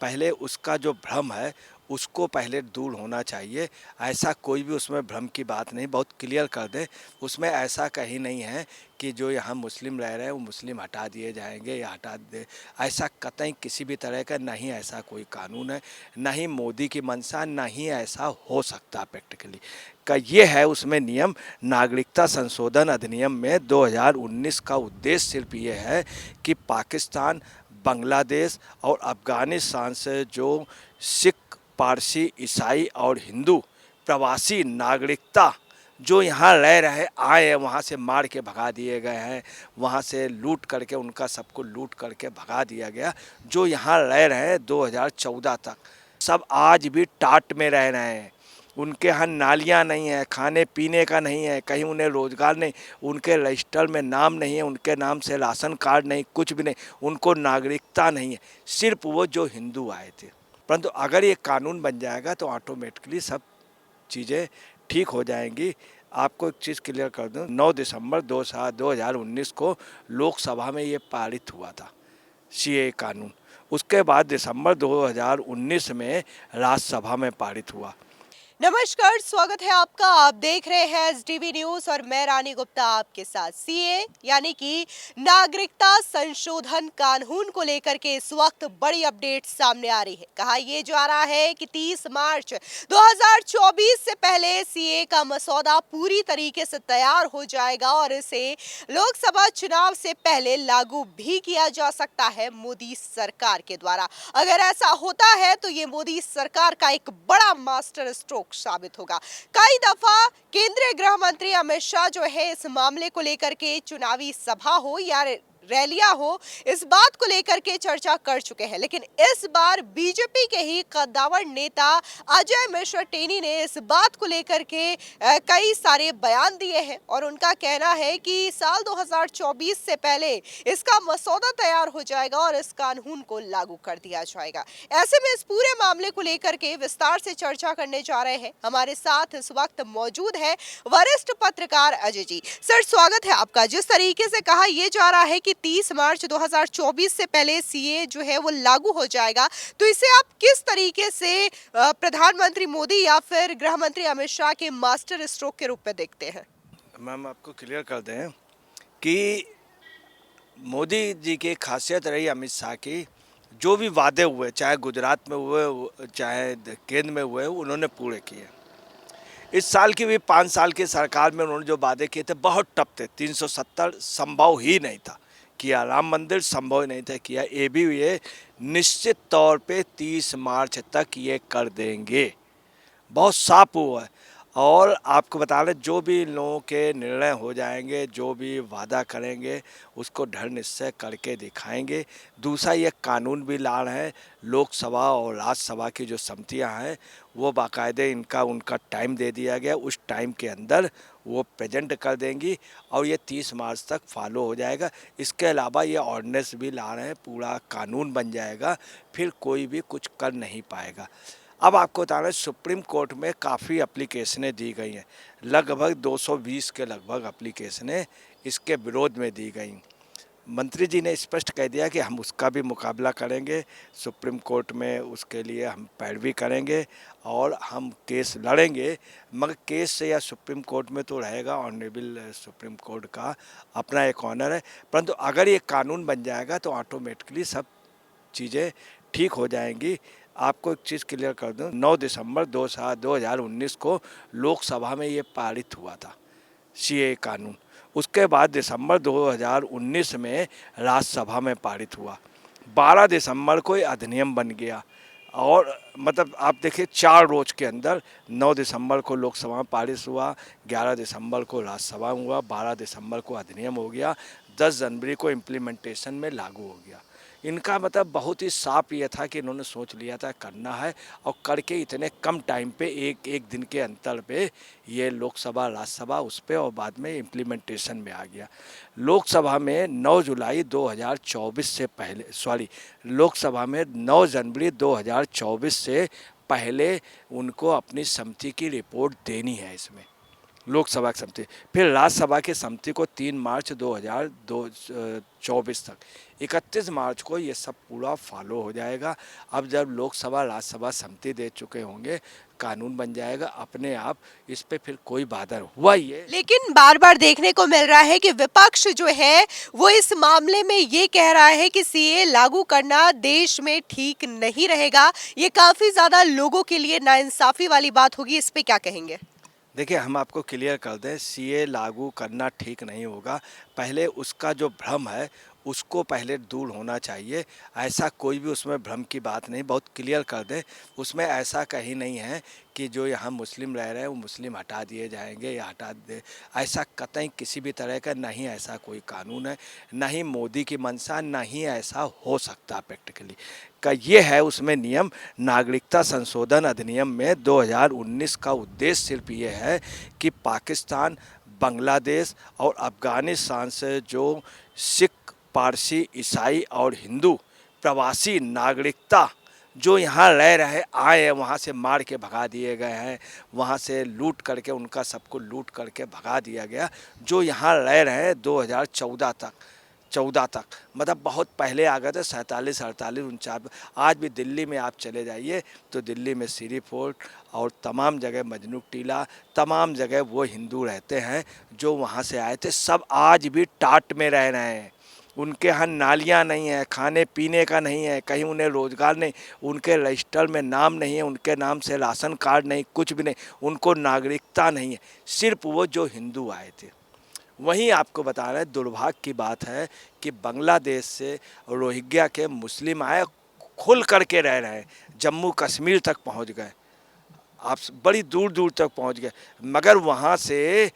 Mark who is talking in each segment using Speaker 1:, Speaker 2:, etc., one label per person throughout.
Speaker 1: पहले उसका जो भ्रम है उसको पहले दूर होना चाहिए। ऐसा कोई भी उसमें भ्रम की बात नहीं, बहुत क्लियर कर दें। उसमें ऐसा कहीं नहीं है कि जो यहाँ मुस्लिम रह रहे हैं वो मुस्लिम हटा दिए जाएंगे या हटा दे, ऐसा कतई किसी भी तरह का नहीं, ऐसा कोई कानून है, ना ही मोदी की मंशा, ना ही ऐसा हो सकता प्रैक्टिकली का ये है उसमें नियम। नागरिकता संशोधन अधिनियम में 2019 का उद्देश्य सिर्फ ये है कि पाकिस्तान, बांग्लादेश और अफ़गानिस्तान से जो सिख, पारसी, ईसाई और हिंदू प्रवासी नागरिकता जो यहाँ रह रहे आए हैं, वहाँ से मार के भगा दिए गए हैं, वहाँ से लूट करके उनका सबको लूट करके भगा दिया गया, जो यहाँ रह रहे हैं 2014 तक, सब आज भी टाट में रह रहे हैं। उनके यहाँ नालियाँ नहीं है, खाने पीने का नहीं है, कहीं उन्हें रोज़गार नहीं, उनके रजिस्टर में नाम नहीं है, उनके नाम से राशन कार्ड नहीं, कुछ भी नहीं, उनको नागरिकता नहीं है, सिर्फ वो जो हिंदू आए थे। परंतु अगर ये कानून बन जाएगा तो ऑटोमेटिकली सब चीज़ें ठीक हो जाएंगी। आपको एक चीज़ क्लियर कर दूं, 9 दिसंबर 2019 को लोकसभा में ये पारित हुआ था सीए कानून। उसके बाद दिसंबर 2019 में राज्यसभा में पारित हुआ।
Speaker 2: नमस्कार, स्वागत है आपका। आप देख रहे हैं एसडीवी न्यूज और मैं रानी गुप्ता आपके साथ। सीए यानी कि नागरिकता संशोधन कानून को लेकर के इस वक्त बड़ी अपडेट सामने आ रही है। कहा यह जा रहा है कि 30 मार्च 2024 से पहले सीए का मसौदा पूरी तरीके से तैयार हो जाएगा और इसे लोकसभा चुनाव से पहले लागू भी किया जा सकता है मोदी सरकार के द्वारा। अगर ऐसा होता है तो ये मोदी सरकार का एक बड़ा मास्टर स्ट्रोक साबित होगा। कई दफा केंद्रीय गृह मंत्री अमित शाह जो है इस मामले को लेकर के चुनावी सभा हो या रैलियां हो, इस बात को लेकर के चर्चा कर चुके हैं, लेकिन इस बार बीजेपी के ही कद्दावर नेता अजय मिश्र टेनी ने इस बात को लेकर के कई सारे बयान दिए हैं और उनका कहना है कि साल 2024 से पहले इसका मसौदा तैयार हो जाएगा और इस कानून को लागू कर दिया जाएगा। ऐसे में इस पूरे मामले को लेकर के विस्तार से चर्चा करने जा रहे हैं। हमारे साथ इस वक्त मौजूद है वरिष्ठ पत्रकार अजय जी। सर, स्वागत है आपका। जिस तरीके से कहा यह जा रहा है कि 30 मार्च 2024 से पहले सीए जो है वो लागू हो जाएगा, तो इसे आप किस तरीके से प्रधानमंत्री मोदी या फिर गृह मंत्री अमित शाह के मास्टर स्ट्रोक के रूप में देखते हैं?
Speaker 1: मैम, आपको क्लियर कर दें कि मोदी जी की खासियत रही अमित शाह की, जो भी वादे हुए, चाहे गुजरात में हुए चाहे केंद्र में हुए, उन्होंने पूरे किए। इस साल की भी 5 साल की सरकार में उन्होंने जो वादे किए थे बहुत टफ थे। 370 संभव ही नहीं था किया, राम मंदिर संभव ही नहीं था किया, ये भी ये निश्चित तौर पे 30 मार्च तक ये कर देंगे, बहुत साफ हुआ है। और आपको बता दें, जो भी इन लोगों के निर्णय हो जाएंगे, जो भी वादा करेंगे, उसको दृढ़ निश्चय करके दिखाएंगे। दूसरा, ये कानून भी ला रहे हैं, लोकसभा और राज्यसभा की जो समितियां हैं वो बाकायदे उनका टाइम दे दिया गया, उस टाइम के अंदर वो प्रेजेंट कर देंगी और ये 30 मार्च तक फॉलो हो जाएगा। इसके अलावा ये ऑर्डिनेंस भी ला रहे हैं, पूरा कानून बन जाएगा, फिर कोई भी कुछ कर नहीं पाएगा। अब आपको बता रहे, सुप्रीम कोर्ट में काफ़ी एप्लीकेशनें दी गई हैं, लगभग 220 के लगभग एप्लीकेशनें इसके विरोध में दी गई। मंत्री जी ने स्पष्ट कह दिया कि हम उसका भी मुकाबला करेंगे सुप्रीम कोर्ट में, उसके लिए हम पैरवी करेंगे और हम केस लड़ेंगे, मगर केस से या सुप्रीम कोर्ट में तो रहेगा, ऑनरेबल सुप्रीम कोर्ट का अपना एक ऑनर है। परंतु अगर ये कानून बन जाएगा तो ऑटोमेटिकली सब चीज़ें ठीक हो जाएंगी। आपको एक चीज़ क्लियर कर दूं, 9 दिसंबर 2019 को लोकसभा में ये पारित हुआ था सीए कानून। उसके बाद दिसंबर 2019 में राज्यसभा में पारित हुआ। 12 दिसंबर को ये अधिनियम बन गया और मतलब आप देखिए 4 रोज के अंदर 9 दिसंबर को लोकसभा में पारित हुआ, 11 दिसंबर को राज्यसभा में हुआ, 12 दिसंबर को अधिनियम हो गया, 10 जनवरी को इम्प्लीमेंटेशन में लागू हो गया। इनका मतलब बहुत ही साफ ये था कि इन्होंने सोच लिया था करना है और करके इतने कम टाइम पे एक दिन के अंतर पे ये लोकसभा राज्यसभा उस पर और बाद में इम्प्लीमेंटेशन में आ गया। लोकसभा में 9 जुलाई 2024 से पहले लोकसभा में 9 जनवरी 2024 से पहले उनको अपनी समिति की रिपोर्ट देनी है इसमें लोकसभा की सम्मति, फिर राज्यसभा की सम्मति को 3 मार्च 2024 तक, 31 मार्च को ये सब पूरा फॉलो हो जाएगा। अब जब लोकसभा राज्यसभा सम्मति दे चुके होंगे, कानून बन जाएगा अपने आप, इस पे फिर कोई बाधा हुआ ये।
Speaker 2: लेकिन बार बार देखने को मिल रहा है कि विपक्ष जो है वो इस मामले में ये कह रहा है कि सीए लागू करना देश में ठीक नहीं रहेगा। ये काफी ज्यादा लोगों के लिए नाइंसाफी वाली बात होगी, इस पे क्या कहेंगे?
Speaker 1: देखिए, हम आपको क्लियर कर दें, सीए लागू करना ठीक नहीं होगा। पहले उसका जो भ्रम है उसको पहले दूर होना चाहिए। ऐसा कोई भी उसमें भ्रम की बात नहीं, बहुत क्लियर कर दें। उसमें ऐसा कहीं नहीं है कि जो यहाँ मुस्लिम रह रहे हैं वो मुस्लिम हटा दिए जाएंगे या हटा दे, ऐसा कतई किसी भी तरह का नहीं, ऐसा कोई कानून है, ना ही मोदी की मंशा, ना ही ऐसा हो सकता प्रैक्टिकली का ये है उसमें नियम। नागरिकता संशोधन अधिनियम में 2019 का उद्देश्य सिर्फ ये है कि पाकिस्तान, बांग्लादेश और अफ़गानिस्तान से जो सिख, पारसी, ईसाई और हिंदू प्रवासी नागरिकता जो यहाँ रह रहे आए हैं, वहाँ से मार के भगा दिए गए हैं, वहाँ से लूट करके उनका सबको लूट करके भगा दिया गया, जो यहाँ रह रहे हैं 2014 तक, मतलब बहुत पहले आ गए थे, 47, 48, 49। आज भी दिल्ली में आप चले जाइए तो दिल्ली में सीरी फोर्ट और तमाम जगह मजनू टीला, तमाम जगह वो हिंदू रहते हैं जो वहाँ से आए थे। सब आज भी टाट में रह रहे हैं। उनके यहाँ नालियाँ नहीं है, खाने पीने का नहीं है, कहीं उन्हें रोज़गार नहीं, उनके रजिस्टर में नाम नहीं है, उनके नाम से राशन कार्ड नहीं, कुछ भी नहीं, उनको नागरिकता नहीं है, सिर्फ वो जो हिंदू आए थे। वहीं आपको बता रहे हैं, दुर्भाग्य की बात है कि बांग्लादेश से रोहिंग्या के मुस्लिम आए, खुल करके रह रहे हैं, जम्मू कश्मीर तक पहुंच गए, आप बड़ी दूर दूर तक पहुंच गए, मगर वहां से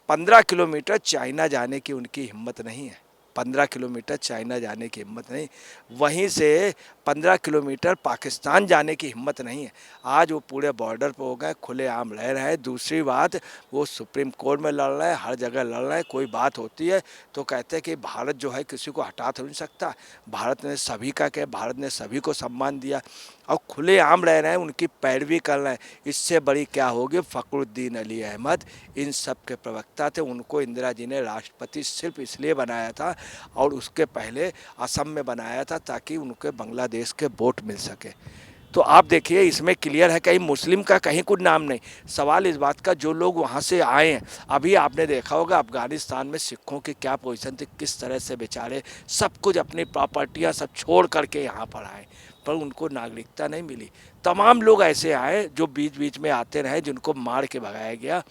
Speaker 1: 15 किलोमीटर चाइना जाने की उनकी हिम्मत नहीं है। 15 किलोमीटर चाइना जाने की हिम्मत नहीं, वहीं से 15 किलोमीटर पाकिस्तान जाने की हिम्मत नहीं है। आज वो पूरे बॉर्डर पर हो गए, खुलेआम रह रहे हैं। दूसरी बात, वो सुप्रीम कोर्ट में लड़ रहे हैं, हर जगह लड़ रहे हैं। कोई बात होती है तो कहते हैं कि भारत जो है किसी को हटा तो नहीं सकता, भारत ने सभी का क्या, भारत ने सभी को सम्मान दिया और खुलेआम रह रहे हैं, उनकी पैरवी कर रहे हैं। इससे बड़ी क्या होगी? फ़खरुद्दीन अली अहमद इन सब के प्रवक्ता थे, उनको इंदिरा जी ने राष्ट्रपति सिर्फ इसलिए बनाया था और उसके पहले असम में बनाया था ताकि उनके बांग्लादेश के वोट मिल सके। तो आप देखिए, इसमें क्लियर है, कहीं मुस्लिम का कहीं कुछ नाम नहीं। सवाल इस बात का, जो लोग वहाँ से आए हैं, अभी आपने देखा होगा अफ़गानिस्तान में सिखों की क्या पोजीशन थी, किस तरह से बेचारे सब कुछ अपनी प्रॉपर्टियाँ सब छोड़ करके यहाँ पर आए, पर उनको नागरिकता नहीं मिली। तमाम लोग ऐसे आए जो बीच बीच में आते रहे, जिनको मार के भगाया गया।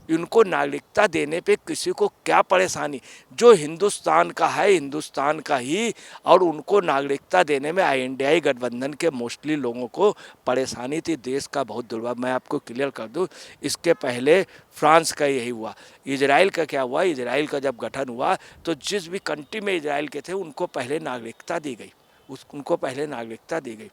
Speaker 1: इनको नागरिकता देने पे किसी को क्या परेशानी? जो हिंदुस्तान का है हिंदुस्तान का ही, और उनको नागरिकता देने में इंडियाई गठबंधन के मोस्टली लोगों को परेशानी थी। देश का बहुत दुर्भाग्य, मैं आपको क्लियर कर दूं, इसके पहले फ्रांस का यही हुआ। इजराइल का क्या हुआ? इजराइल का जब गठन हुआ तो जिस भी कंट्री में इजराइल के थे उनको पहले नागरिकता दी गई, उनको पहले नागरिकता दी गई।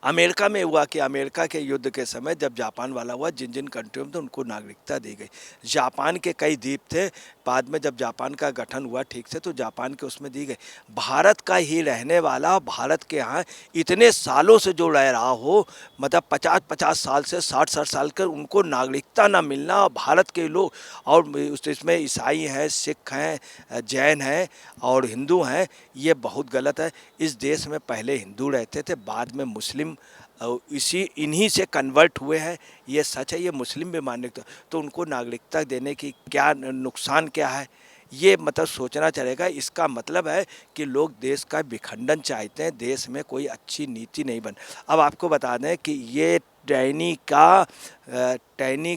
Speaker 1: अमेरिका में हुआ कि अमेरिका के युद्ध के समय जब जापान वाला हुआ, जिन जिन कंट्रियों में, तो उनको नागरिकता दी गई। जापान के कई द्वीप थे, बाद में जब जापान का गठन हुआ ठीक से, तो जापान के उसमें दी गई। भारत का ही रहने वाला, भारत के यहाँ इतने सालों से जो रह रहा हो, मतलब 50-50 साल से 60-60 साल के, उनको नागरिकता ना मिलना, और भारत के लोग, और इसमें ईसाई हैं, सिख हैं, जैन हैं और हिंदू हैं, ये बहुत गलत है। इस देश में पहले हिंदू रहते थे, बाद में मुस्लिम इन्हीं से कन्वर्ट हुए हैं, ये सच है। ये मुस्लिम भी मानने तो उनको नागरिकता देने की क्या नुकसान क्या है, ये मतलब सोचना चलेगा। इसका मतलब है कि लोग देश का विखंडन चाहते हैं, देश में कोई अच्छी नीति नहीं बन। अब आपको बता दें कि ये टैनी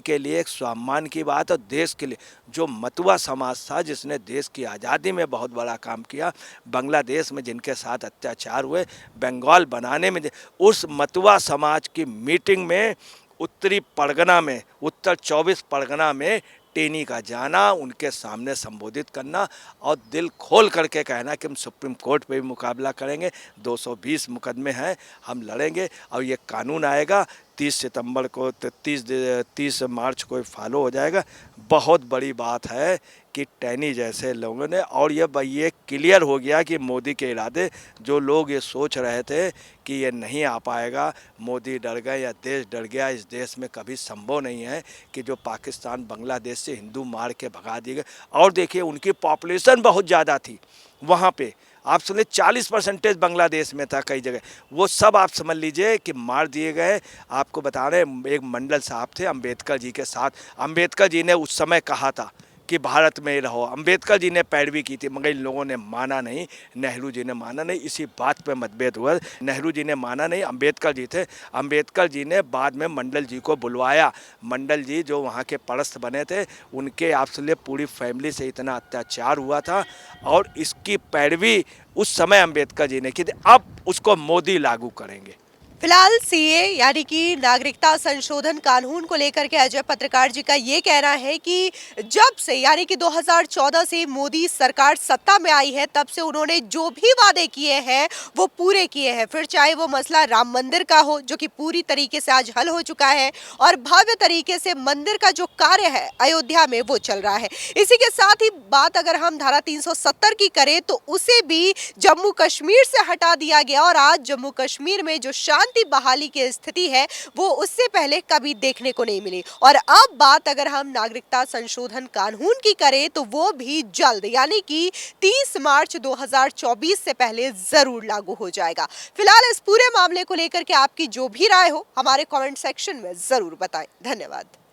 Speaker 1: के लिए एक सम्मान की बात, और देश के लिए जो मतुआ समाज था जिसने देश की आज़ादी में बहुत बड़ा काम किया, बांग्लादेश में जिनके साथ अत्याचार हुए, बंगाल बनाने में, उस मतुआ समाज की मीटिंग में उत्तर 24 परगना में टेनी का जाना, उनके सामने संबोधित करना और दिल खोल करके कहना कि हम सुप्रीम कोर्ट पे भी मुकाबला करेंगे, 220 मुकदमे हैं, हम लड़ेंगे और ये कानून आएगा 30 सितंबर को 30 मार्च को फॉलो हो जाएगा। बहुत बड़ी बात है कि टैनी जैसे लोगों ने, और ये क्लियर हो गया कि मोदी के इरादे, जो लोग ये सोच रहे थे कि ये नहीं आ पाएगा, मोदी डर गए या देश डर गया, इस देश में कभी संभव नहीं है कि जो पाकिस्तान बांग्लादेश से हिंदू मार के भगा दिए गए। और देखिए उनकी पॉपुलेशन बहुत ज़्यादा थी वहाँ पे, आप सुनिए 40% बांग्लादेश में था कई जगह, वो सब आप समझ लीजिए कि मार दिए गए। आपको बता रहे हैं, एक मंडल साहब थे अम्बेडकर जी के साथ, अम्बेडकर जी ने उस समय कहा था कि भारत में ही रहो, अम्बेडकर जी ने पैरवी की थी, मगर इन लोगों ने माना नहीं, नेहरू जी ने माना नहीं, इसी बात पे मतभेद हुआ। नेहरू जी ने माना नहीं, अम्बेडकर जी थे, अम्बेडकर जी ने बाद में मंडल जी को बुलवाया। मंडल जी जो वहाँ के परस्त बने थे, उनके आपसे पूरी फैमिली से इतना अत्याचार हुआ था, और इसकी पैरवी उस समय अम्बेडकर जी ने की थी। अब उसको मोदी लागू करेंगे।
Speaker 2: फिलहाल सीए यानी कि नागरिकता संशोधन कानून को लेकर के अजय पत्रकार जी का ये कहना है कि जब से यानी कि 2014 से मोदी सरकार सत्ता में आई है, तब से उन्होंने जो भी वादे किए हैं वो पूरे किए हैं। फिर चाहे वो मसला राम मंदिर का हो, जो कि पूरी तरीके से आज हल हो चुका है, और भव्य तरीके से मंदिर का जो कार्य है अयोध्या में वो चल रहा है। इसी के साथ ही बात अगर हम धारा 370 की करें तो उसे भी जम्मू कश्मीर से हटा दिया गया, और आज जम्मू कश्मीर में जो शांति बहाली की स्थिति है वो उससे पहले कभी देखने को नहीं मिली। और अब बात अगर हम नागरिकता संशोधन कानून की करें तो वो भी जल्द यानी कि 30 मार्च 2024 से पहले जरूर लागू हो जाएगा। फिलहाल इस पूरे मामले को लेकर के आपकी जो भी राय हो हमारे कमेंट सेक्शन में जरूर बताएं। धन्यवाद।